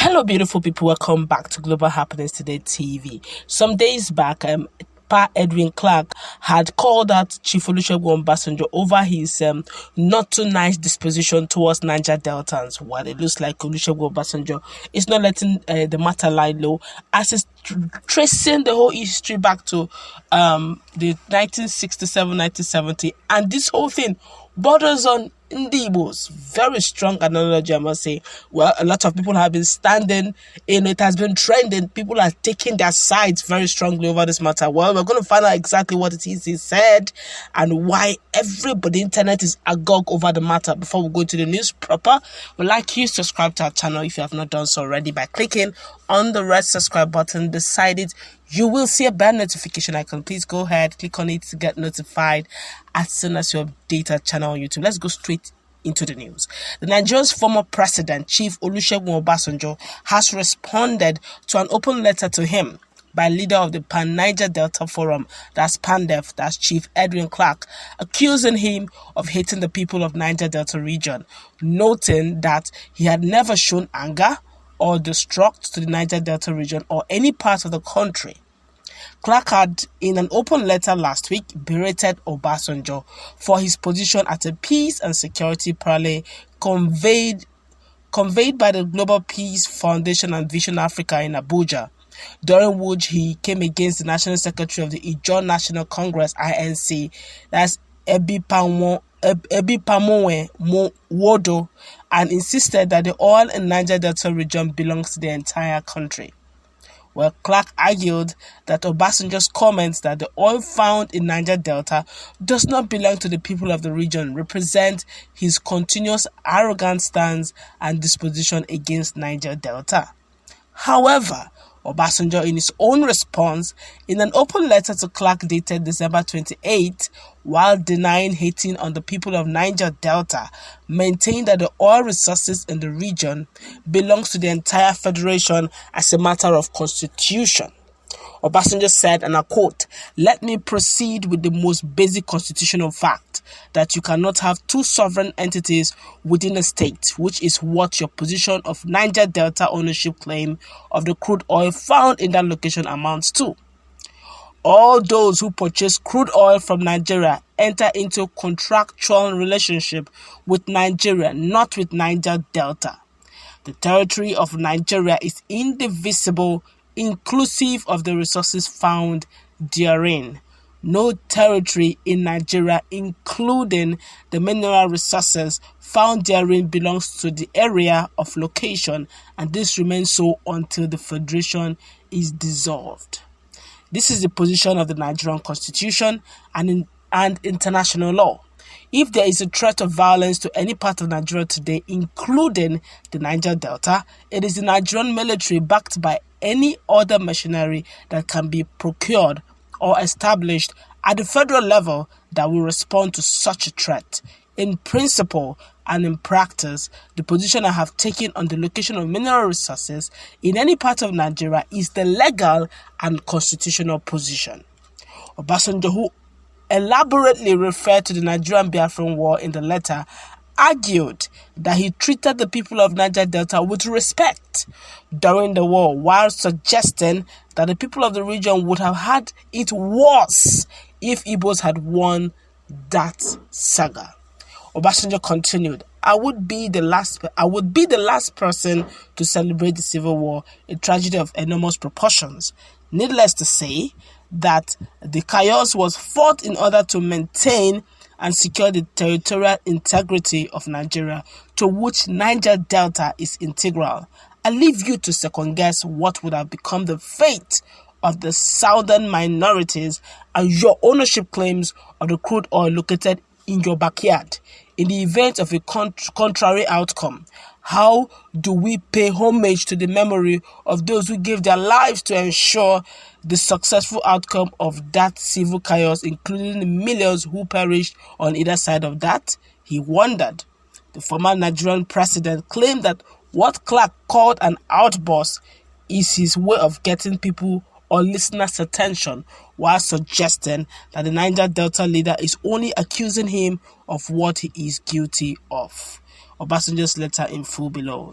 Hello, beautiful people. Welcome back to Global Happenings Today TV. Some days back, Pa Edwin Clark had called out Chief Olusegun Obasanjo over his not too nice disposition towards Niger Deltans. While it looks like Olusegun Obasanjo is not letting the matter lie low, as it's tracing the whole history back to the 1967-1970, and this whole thing borders on Igbos. Very strong analogy, I must say. Well, a lot of people have been standing in it, has been trending. People are taking their sides very strongly over this matter. Well, we're going to find out exactly what it is he said and why everybody internet is agog over the matter. Before we go to the news proper, we'd like you to subscribe to our channel if you have not done so already by clicking on the red subscribe button beside it. You will see a bell notification icon. Please go ahead, click on it to get notified as soon as you update our channel on YouTube. Let's go straight into the news. The Nigeria's former president, Chief Olusegun Obasanjo, has responded to an open letter to him by leader of the Pan-Niger Delta Forum, that's PANDEFF, that's Chief Edwin Clark, accusing him of hating the people of Niger Delta region, noting that he had never shown anger or destruct to the Niger Delta region or any part of the country. Clark had, in an open letter last week, berated Obasanjo for his position at a peace and security parley conveyed by the Global Peace Foundation and Vision Africa in Abuja, during which he came against the National Secretary of the Igbo National Congress, INC, that's Ebipamowe Wodo, and insisted that the oil in Niger Delta region belongs to the entire country. Well, Clark argued that Obasanjo's comments that the oil found in Niger Delta does not belong to the people of the region represent his continuous arrogant stance and disposition against Niger Delta. However, Obasanjo, in his own response, in an open letter to Clark dated December 28, while denying hating on the people of Niger Delta, maintained that the oil resources in the region belongs to the entire federation as a matter of constitution. Obasanjo said, and I quote, "Let me proceed with the most basic constitutional fact that you cannot have two sovereign entities within a state, which is what your position of Niger Delta ownership claim of the crude oil found in that location amounts to. All those who purchase crude oil from Nigeria enter into contractual relationship with Nigeria, not with Niger Delta. The territory of Nigeria is indivisible, inclusive of the resources found therein. No territory in Nigeria, including the mineral resources found therein, belongs to the area of location, and this remains so until the federation is dissolved." This is the position of the Nigerian constitution and international law. If there is a threat of violence to any part of Nigeria today, including the Niger Delta, it is the Nigerian military backed by any other machinery that can be procured or established at the federal level that will respond to such a threat. In principle and in practice, the position I have taken on the location of mineral resources in any part of Nigeria is the legal and constitutional position. Obasanjo, who elaborately referred to the Nigerian Biafran War in the letter, argued that he treated the people of Niger Delta with respect during the war, while suggesting that the people of the region would have had it worse if Igbos had won that saga. Obasanjo continued, I would be the last person to celebrate the Civil War, a tragedy of enormous proportions. Needless to say that the chaos was fought in order to maintain and secure the territorial integrity of Nigeria, to which Niger Delta is integral. I leave you to second guess what would have become the fate of the southern minorities and your ownership claims of the crude oil located in your backyard. In the event of a contrary outcome, how do we pay homage to the memory of those who gave their lives to ensure the successful outcome of that civil chaos, including the millions who perished on either side of that? He wondered. The former Nigerian president claimed that what Clark called an outburst is his way of getting people or listeners' attention, while suggesting that the Niger Delta leader is only accusing him of what he is guilty of. Obasanjo's letter in full below.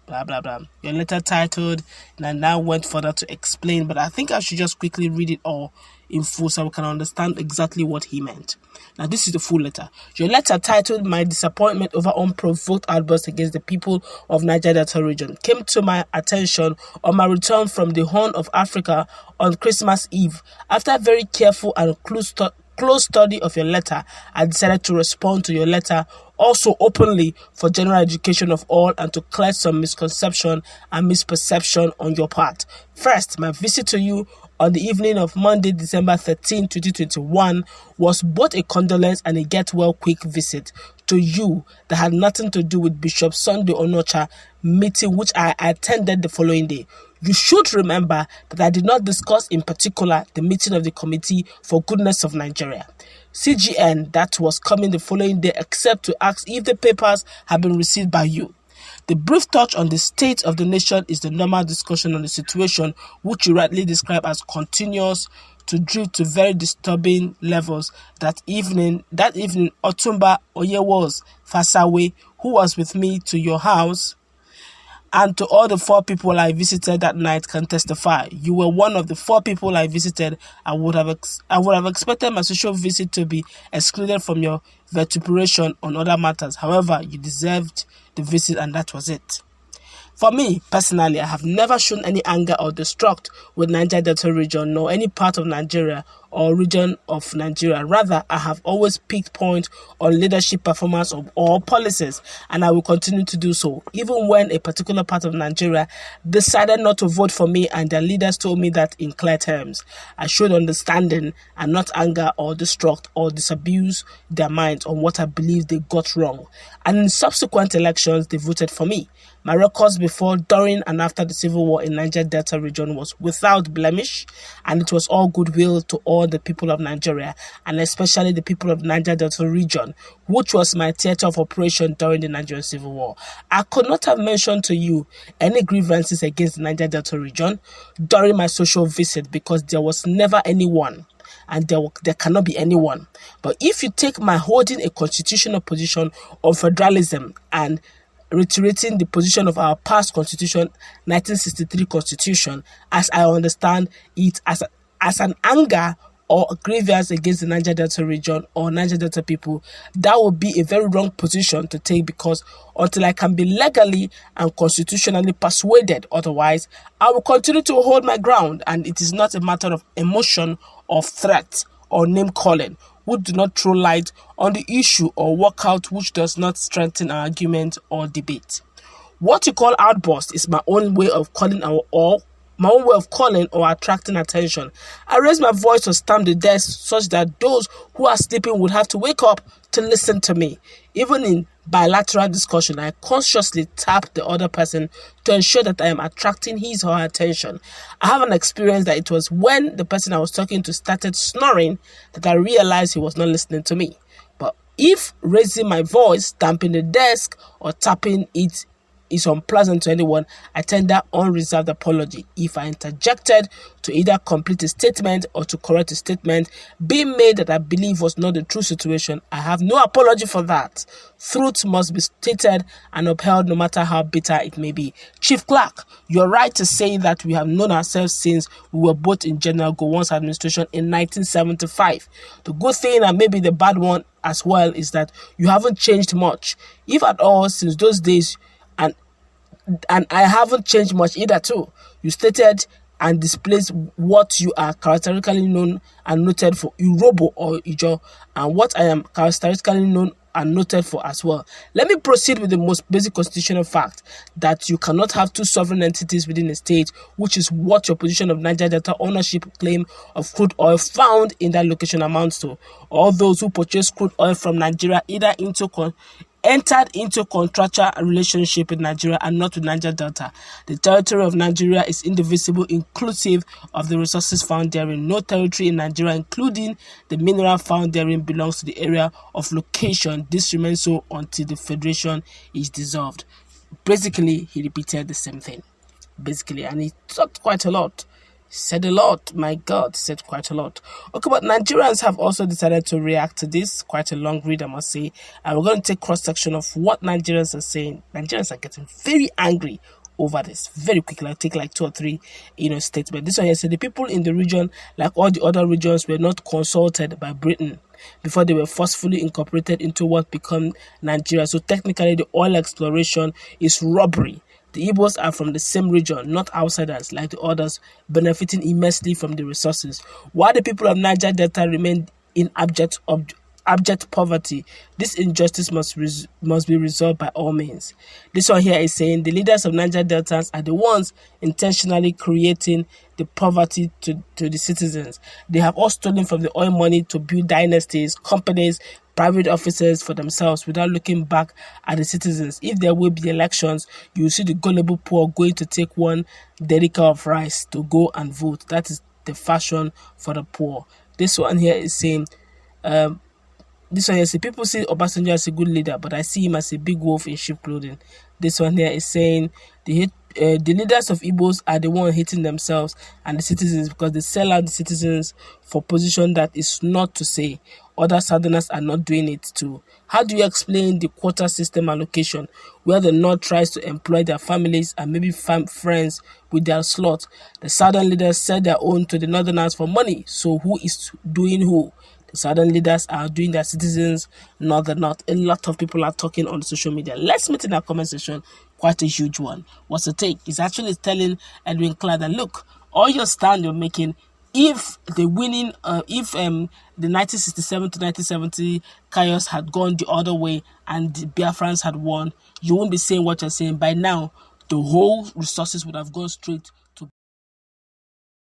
blah blah blah. Your letter titled, and I now went further to explain, but I think I should just quickly read it all in full so we can understand exactly what he meant. Now, this is the full letter. Your letter titled, "My disappointment over unprovoked outbursts against the people of Niger Delta region came to my attention on my return from the Horn of Africa on Christmas Eve. After a very careful and close study of your letter, I decided to respond to your letter also openly for general education of all and to clear some misconception and misperception on your part. First, my visit to you on the evening of Monday, December 13, 2021 was both a condolence and a get-well-quick visit to you that had nothing to do with Bishop Sunday Onocha meeting which I attended the following day. You should remember that I did not discuss in particular the meeting of the Committee for Goodness of Nigeria, CGN, that was coming the following day, except to ask if the papers had been received by you. The brief touch on the state of the nation is the normal discussion on the situation, which you rightly describe as continuous to drift to very disturbing levels. That evening, Otumba Oyewos Fasawe, who was with me to your house, and to all the 4 people I visited that night, can testify. You were one of the 4 people I visited. I would have expected my social visit to be excluded from your vituperation on other matters. However, you deserved the visit, and that was it. For me, personally, I have never shown any anger or distrust with Niger Delta region, nor any part of Nigeria or region of Nigeria. Rather, I have always picked point on leadership performance of all policies, and I will continue to do so. Even when a particular part of Nigeria decided not to vote for me and their leaders told me that in clear terms, I showed understanding and not anger or distrust or disabuse their minds on what I believe they got wrong. And in subsequent elections, they voted for me. My records before, during, and after the civil war in Niger Delta region was without blemish, and it was all goodwill to all the people of Nigeria, and especially the people of Niger Delta region, which was my theater of operation during the Nigerian civil war. I could not have mentioned to you any grievances against the Niger Delta region during my social visit because there was never anyone. And there cannot be anyone. But if you take my holding a constitutional position on federalism and reiterating the position of our past constitution, 1963 constitution, as I understand it, as an anger or a grievance against the Niger Delta region or Niger Delta people, that would be a very wrong position to take, because until I can be legally and constitutionally persuaded otherwise, I will continue to hold my ground, and it is not a matter of emotion or threat or name calling, which do not throw light on the issue or work out which does not strengthen our argument or debate. What you call outburst is my own way of calling or attracting attention. I raise my voice to stamp the desk such that those who are sleeping would have to wake up to listen to me. Even in bilateral discussion, I consciously tap the other person to ensure that I am attracting his or her attention. I have an experience that it was when the person I was talking to started snoring that I realized he was not listening to me. But if raising my voice, stamping the desk, or tapping it is unpleasant to anyone, I tender unreserved apology. If I interjected to either complete a statement or to correct a statement being made that I believe was not the true situation, I have no apology for that. Truth must be stated and upheld no matter how bitter it may be. Chief Clerk, you're right to say that we have known ourselves since we were both in General Gowon's administration in 1975. The good thing, and maybe the bad one as well, is that you haven't changed much, if at all, since those days, and I haven't changed much either too. You stated and displayed what you are characteristically known and noted for, Urobo or Ijo, and what I am characteristically known and noted for as well. Let me proceed with the most basic constitutional fact that you cannot have two sovereign entities within a state, which is what your position of Niger Delta ownership claim of crude oil found in that location amounts to. All those who purchase crude oil from Nigeria entered into contractual relationship with Nigeria and not with Niger Delta. The territory of Nigeria is indivisible, inclusive of the resources found therein. No territory in Nigeria, including the mineral found therein, belongs to the area of location. This remains so until the federation is dissolved. Basically, he repeated the same thing. And he talked quite a lot. Said a lot, my God, said quite a lot. Okay, but Nigerians have also decided to react to this. Quite a long read, I must say. And we're going to take cross-section of what Nigerians are saying. Nigerians are getting very angry over this. Very quickly, I'll take like 2 or 3, statements. This one here said the people in the region, like all the other regions, were not consulted by Britain before they were forcefully incorporated into what became Nigeria. So technically, the oil exploration is robbery. The Igbos are from the same region, not outsiders like the others, benefiting immensely from the resources. While the people of Niger Delta remain in abject poverty, this injustice must be resolved by all means. This one here is saying the leaders of Niger Deltans are the ones intentionally creating the poverty to the citizens. They have all stolen from the oil money to build dynasties, companies, private officers for themselves without looking back at the citizens. If there will be elections, you will see the gullible poor going to take one dedica of rice to go and vote. That is the fashion for the poor. This one here is saying, people see Obasanjo as a good leader, but I see him as a big wolf in sheep clothing. This one here is saying the leaders of Igbos are the ones hating themselves and the citizens because they sell out the citizens for position that is not to say. Other Southerners are not doing it too. How do you explain the quota system allocation where the North tries to employ their families and maybe friends with their slot? The Southern leaders sell their own to the Northerners for money. So who is doing who? The Southern leaders are doing their citizens, not the North. A lot of people are talking on social media. Let's meet in our comment section. Quite a huge one. What's the take? It's actually telling Edwin Clark that look, all your stand you're making, if the 1967 to 1970 chaos had gone the other way and the Biafrans had won, you won't be saying what you're saying. By now, the whole resources would have gone straight